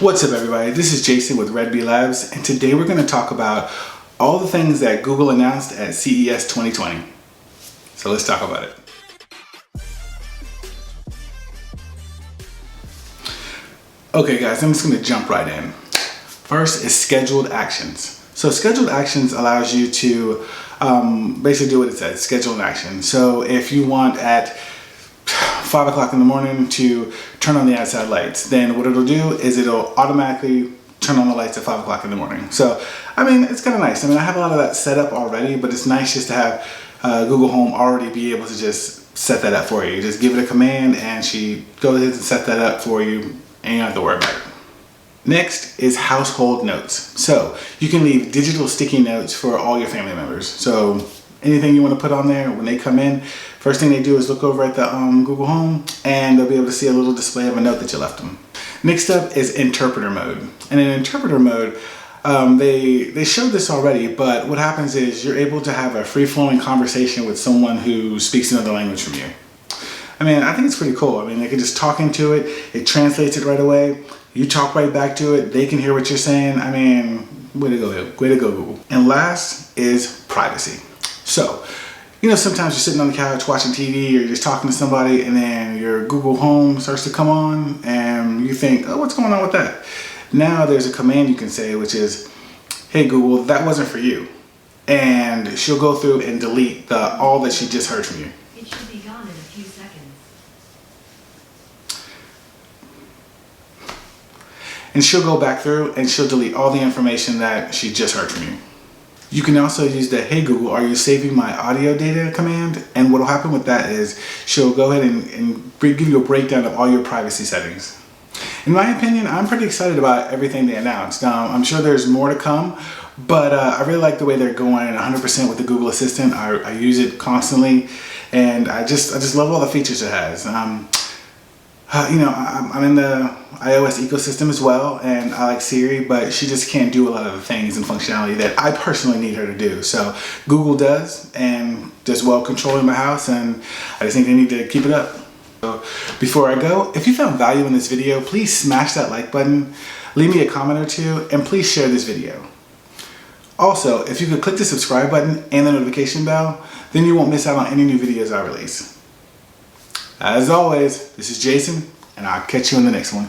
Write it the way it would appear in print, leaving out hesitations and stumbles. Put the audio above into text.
What's up everybody, this is Jason with Red Bee Labs, and today we're going to talk about all the things that Google announced at CES 2020. So let's talk about it. Okay guys, I'm just going to jump right in. First is scheduled actions. So scheduled actions allows you to basically do what it says, scheduled action. So if you want at 5 o'clock in the morning to turn on the outside lights, then what it'll do is it'll automatically turn on the lights at 5 o'clock in the morning. So, I mean, it's kind of nice. I mean, I have a lot of that set up already, but it's nice just to have Google Home already be able to just set that up for you. Just give it a command and she goes ahead and set that up for you and you don't have to worry about it. Next is household notes. So you can leave digital sticky notes for all your family members. So anything you want to put on there when they come in, first thing they do is look over at the Google Home and they'll be able to see a little display of a note that you left them. Next up is interpreter mode. And in interpreter mode, they showed this already, but what happens is you're able to have a free-flowing conversation with someone who speaks another language from you. I mean, I think it's pretty cool. I mean, they can just talk into it, it translates it right away, you talk right back to it, they can hear what you're saying. I mean, way to go Google. And last is privacy. So, you know, sometimes you're sitting on the couch watching TV or you're just talking to somebody and then your Google Home starts to come on and you think, oh, what's going on with that? Now there's a command you can say, which is, hey Google, that wasn't for you. And she'll go through and delete all that she just heard from you. It should be gone in a few seconds. And she'll go back through and she'll delete all the information that she just heard from you. You can also use the hey Google, are you saving my audio data command? And what will happen with that is she'll go ahead and give you a breakdown of all your privacy settings. In my opinion, I'm pretty excited about everything they announced. I'm sure there's more to come, but I really like the way they're going 100% with the Google Assistant. I use it constantly and I just love all the features it has. You know, I'm in the iOS ecosystem as well, and I like Siri, but she just can't do a lot of the things and functionality that I personally need her to do. So Google does, and does well controlling my house, and I just think they need to keep it up. So before I go, if you found value in this video, please smash that like button, leave me a comment or two, and please share this video. Also, if you could click the subscribe button and the notification bell, then you won't miss out on any new videos I release. As always, this is Jason, and I'll catch you in the next one.